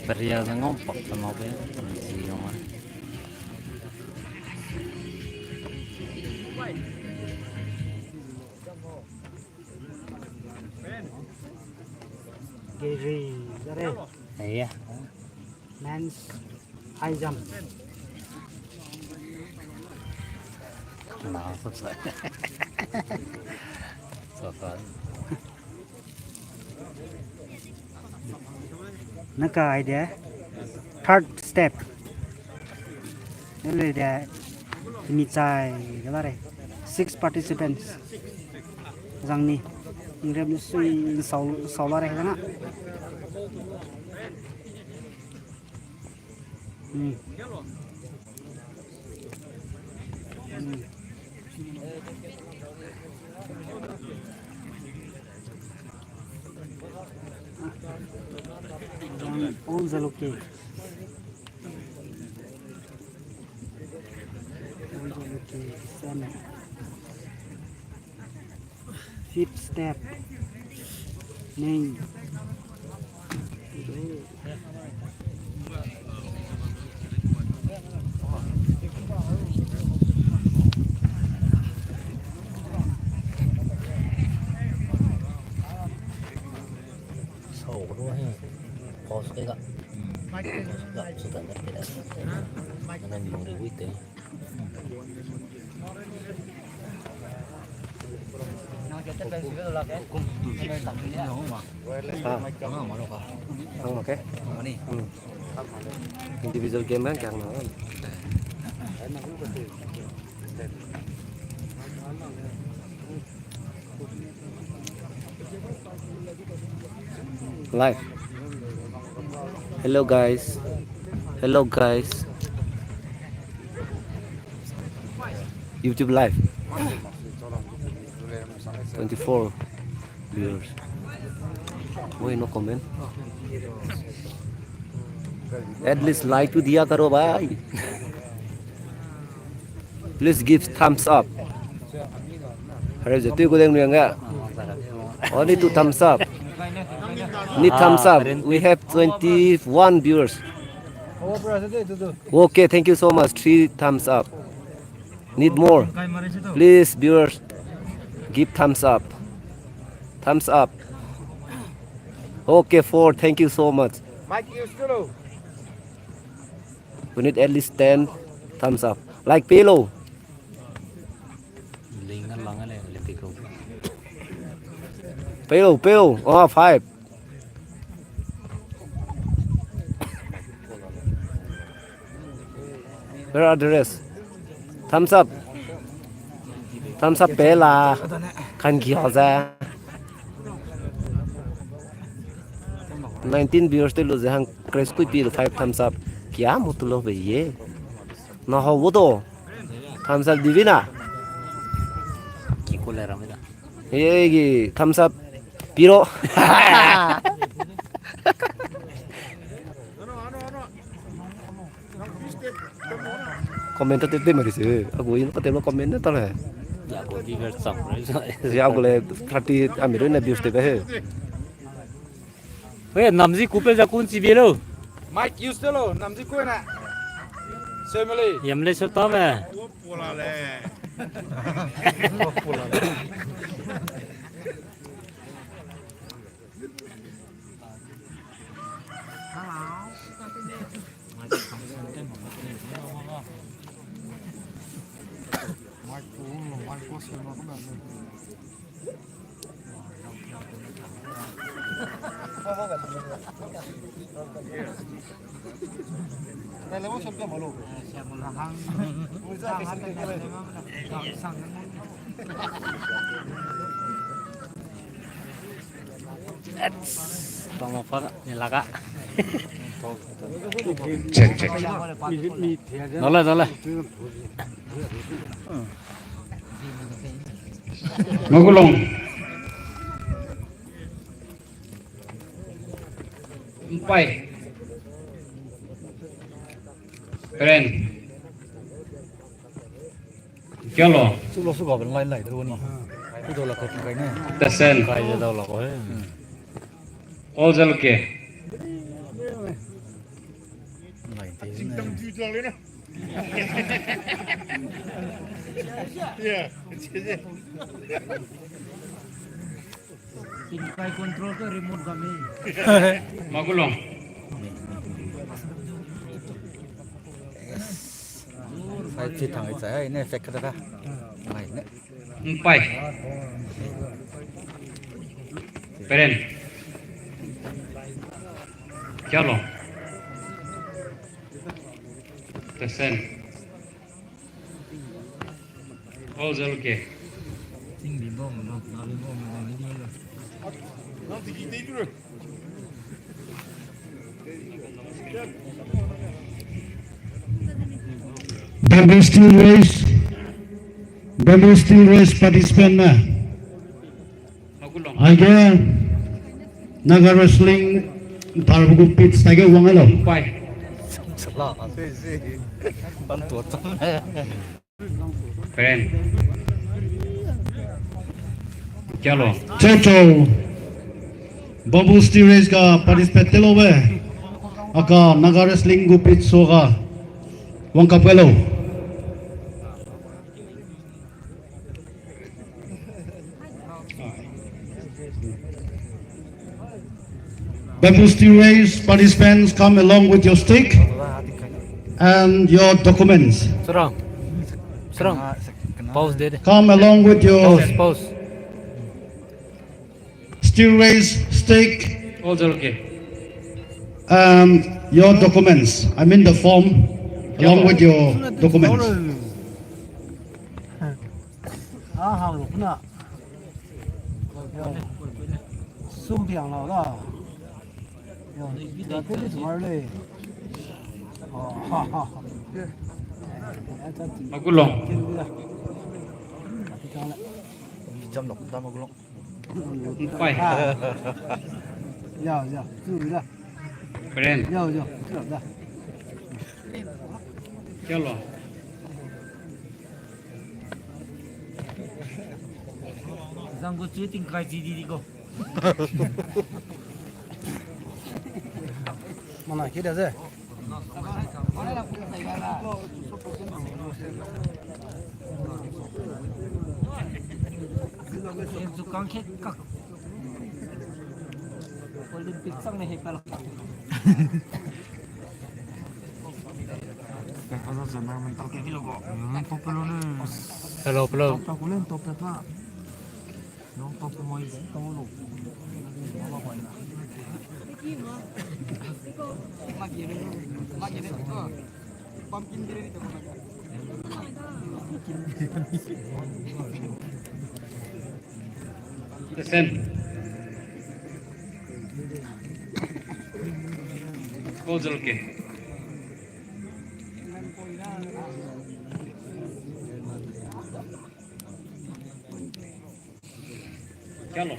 Beria yang ngompak sama apa ya? Gary, Iya. men's high jump. Nah, selesai. Selesai. Naka idea. Third step. Ini dia mitai, apa 6 participants. Yang ni, ini mesti solar ya kan? All the okay. Fifth step. Name. Pause cái gạo sudah ngerti dah karena bingung ribu itu oke individual game kan càng nào live. Hello guys. YouTube live. 24 viewers. Why no comment? At least like to diya karo bhai. Please give thumbs up. Hare jati ko deng enggak? Only 2 thumbs up. Need thumbs up. We have 21 viewers. Okay, thank you so much. 3 thumbs up. Need more. Please, viewers, give thumbs up. Thumbs up. Okay, 4. Thank you so much. We need at least 10 thumbs up. Like Pelo. Pelo. Oh, 5. Where are the rest? Thumbs up. Thumbs up Bella. Kan gyoza. 19 viewers te lo jahang crash koi pil 5 thumbs up. Kya mutlo bhai ye? Na hobo to. Thumbs up dibi na? Ki kolera meda. Ye thumbs up piro. Comment tete mari se. Aku ini patelo comment na tale. Ya ko di ver sam. Ya aku le 30 amiro na views te he. Weh, namzi couple ja kun chi belo. Mike use lo namji ko na. Semele. Yamle so ta me. Pola le. Tama pa nilaka. Cek. Dole. Magulong. Empai. Keren. Kalo. Sulo suka ben lai lai tu ni. Tasen. All jalke. Tingkai control ke remote kami. Magulong. phải chỉ thằng ấy sẽ này phải cái đó mày nữa Empai. Peren. Chalo. Tasen. All jalke. Bamboo steel race participant na. Magulong. Again, naga wrestling parbuku pits tage wangalo. Empai. là gì bắn tuột Peren. Chalo. Chocho, bamboo steel race ka participant telo be. Aka naga wrestling gu pits so ka wangkap galo. Bamboo steel race participants come along with your stick and your documents. Serang. Pause deh. Come along with your Pause. steel race stick All jalke. and your documents. I mean the form along with your documents. hàng lục nè sung tiếng nào đó đã thấy cái gì đây Magulong. chăm lọc ra một lúc Empai. giờ cứ ra Peren. giờ ra Chalo. Sang gue cuy tingkai CD kok. mana kita sih Em suka kek. Olympics sang nih hepal. Hello. Tasen. All jalke. Chalo.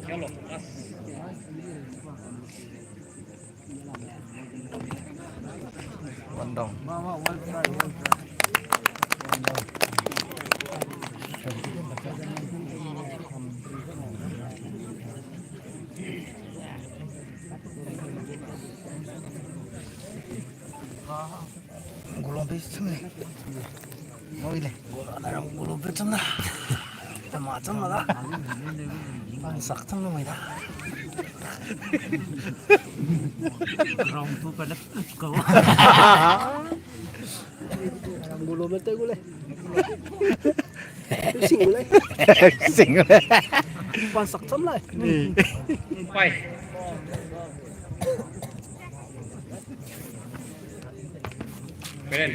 Chalo. vận động gulung pisang nih mau ini ada gulung pisang dah macam mana bangsak tuh namanya dah Rong tu pada kau. bulu betul gue sing gue xinh rồi Pansak chấm lại. Quay. Keren.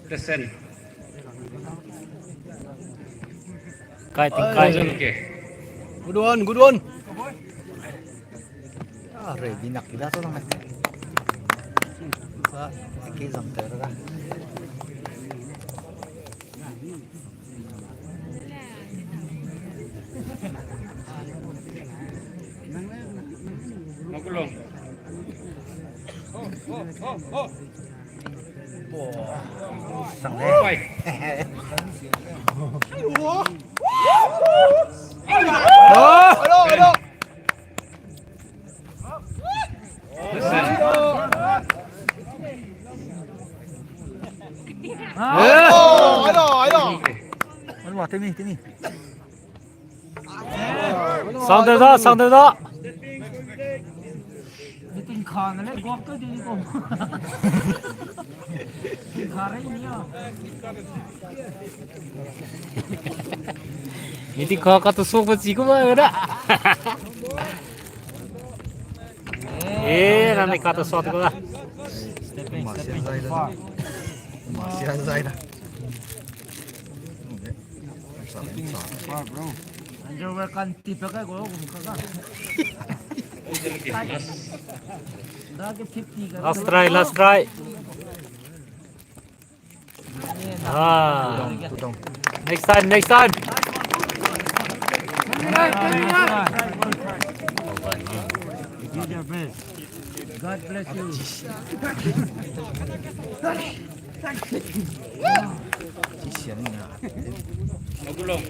Present. Cai ting Pose cai. lelaki. Good one. Ready nak kita tu namanya. Sa, kita sampai dah. Magulong. Sampai. Quay. Keren. Present. Wah, tini. 상대 더. Tin khang này góp cái đi cùng. Tin khang ấy nhá. 미팅 거 아까 또 속을 지고 말이야. 나네 가도 쏘도 거다. Masih ada dah. Anjo 왜 간티 벽에 거 공카가. Pose lelaki. Last. 나게 50가. Last try. Next time. God bless you. Magulong.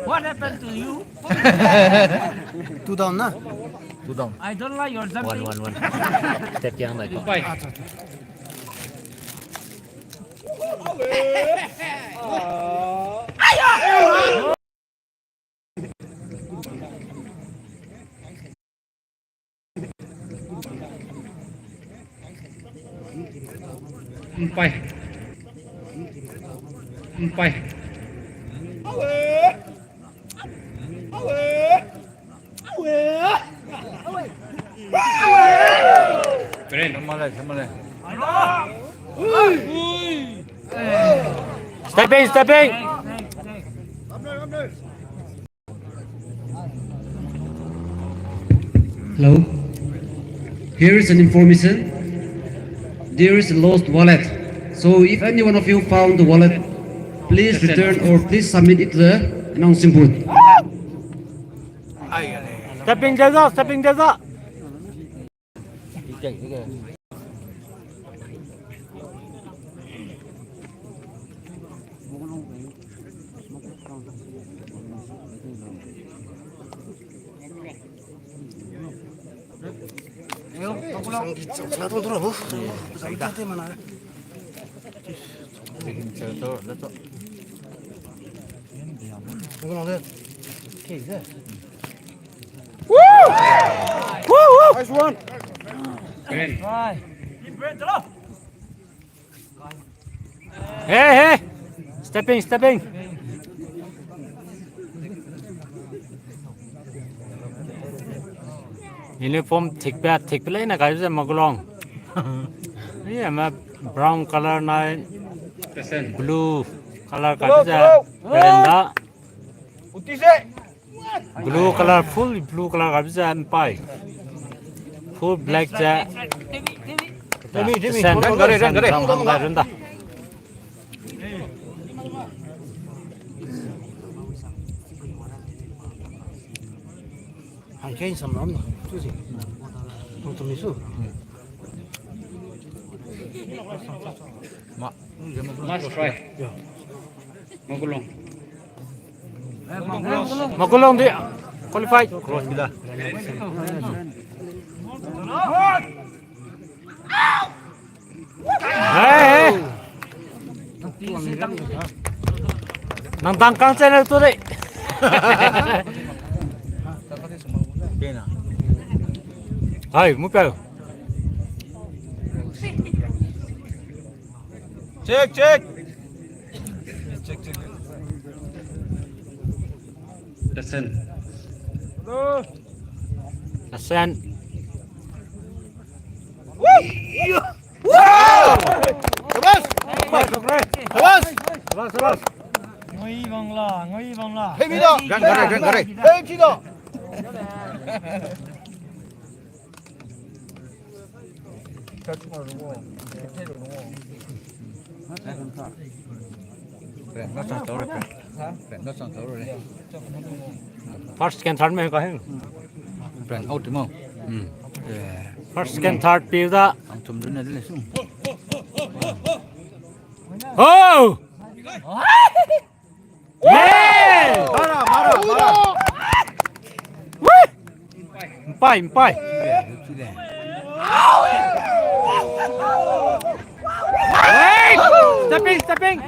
What happened to you? Two down na. I don't like your jumping. One. Step yang này. Quay. Quay. Keren. Stepping. Hello. Here is an information. There is a lost wallet. So if any one of you found the wallet, please return or please submit it to the announcing booth. Stepping 돼서. Satu dulu. Kita mana? Tunggu nanti. Nice one. Keren. Hey. Stepping. Uniform thick play na kayo sa magulong. Yeah, brown color na Present. blue color kayo sa berenda. Blue color full blue color kayo sa empire. Full black sa. Demi. Gare. Hangkain sama om, tu sih. Untuk misu. Last try. Magulong. Magulong di qualified. Cross bila. Hey. Nang tangkang channel tu deh. Hai, mu pau. check. Listen. Listen. Ngồi vòng là. 헤비다. 헤비다. First second third mấy có hết. Brand out đúng không? First second third biểu ra. Ông chùm đến này xuống. Oh! Yeah! 마라. Impai. Hey! Stepping.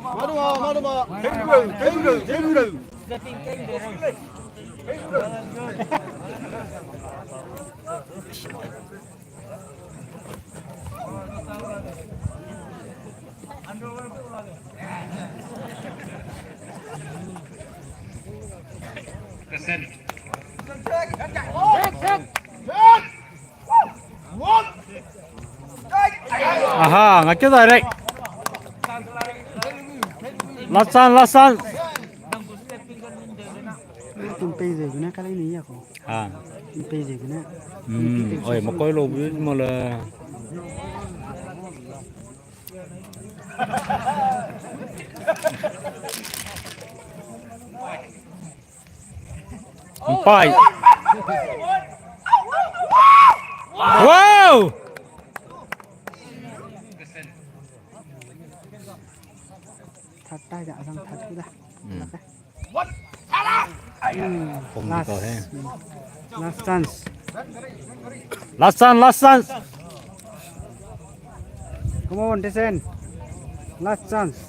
마루마. 데뷔를. Listen. Aha, ngay cái rồi đấy. Last sun. Tumpe gì cái này cái này nhỉ cô? À. Tumpe gì cái này? Ôi mà coi lô mà là Impai. Wow! Thật tay dạ sang thật cái này. Không đi cầu thế. Last chance. Last chance. Come on, Desen. Last chance.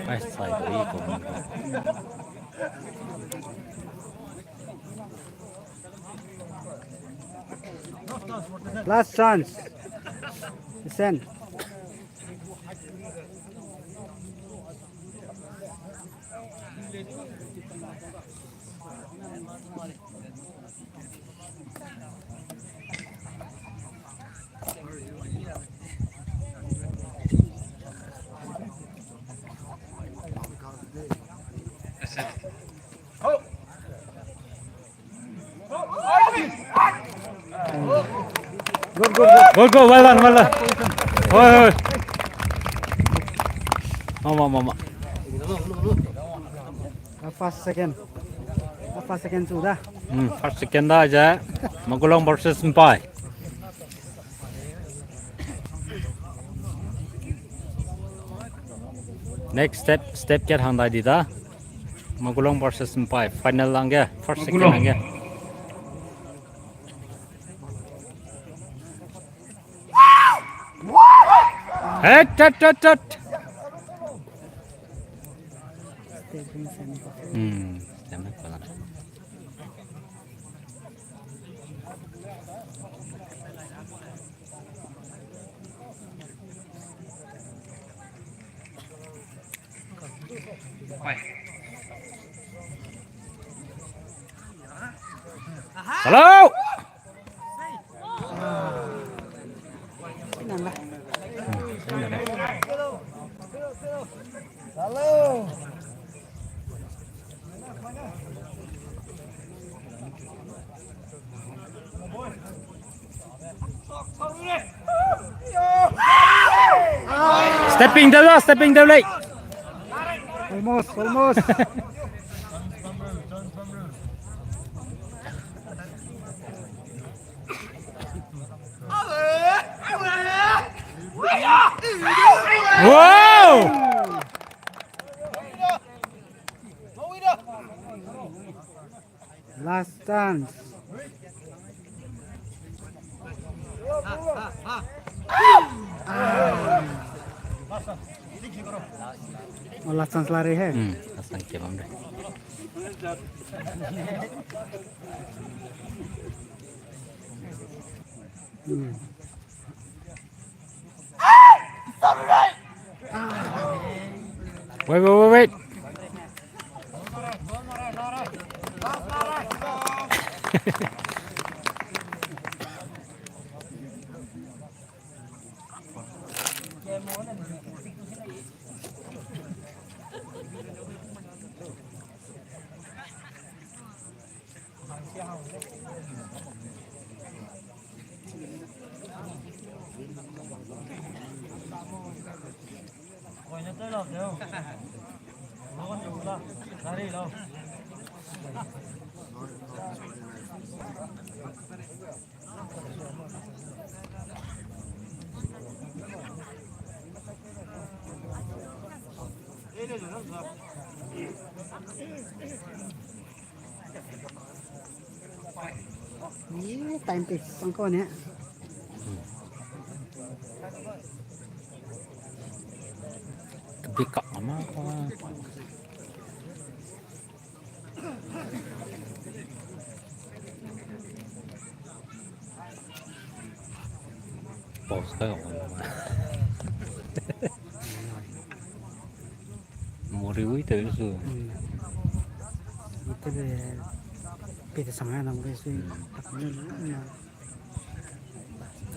Ai sai cái ý của mình. Last chance. Desen. Good, well done. Ôi. Mama. First second sudah. First second dah aja. Magulong versus Impai. Next step get handai di dah. Magulong versus Impai. Final lang ya. First second lang ya. Tet. Stemmer på den. Hello. Hello. Stepping down late. Almost. Wow! last chance oh last chance lari hai Asal kebam deh. Wait. Coi nó tới lột được không? Nó còn đủ đâu. Ra đi đâu. time tick con con nhé Tapi kok mama Pause kayo Muriwi tayo so itu deh beda sama nang guys takutnya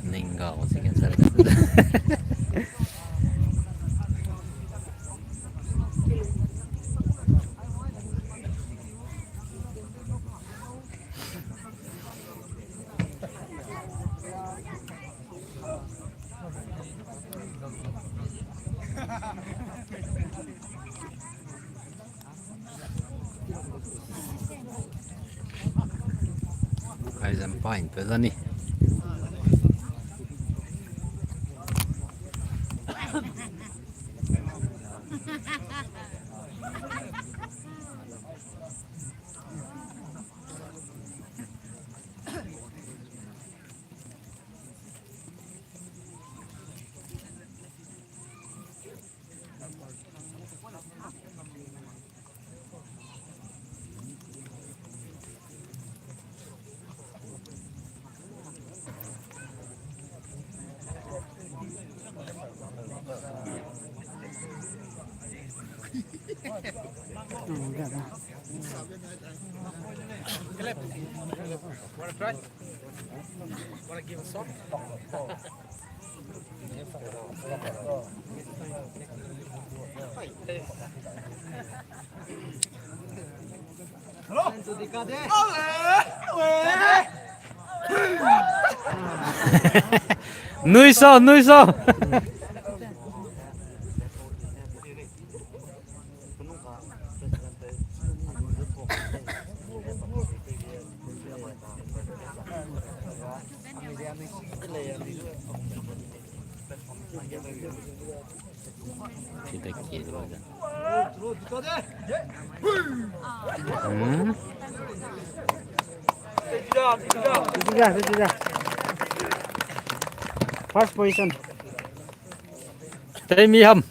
Ninggal sih kan saya Hay dám point tới ra đi enggak dah Wanna try? Wanna give a shot? Nuôi sao Kita kiri dulu aja Sudah first position Tay mi hầm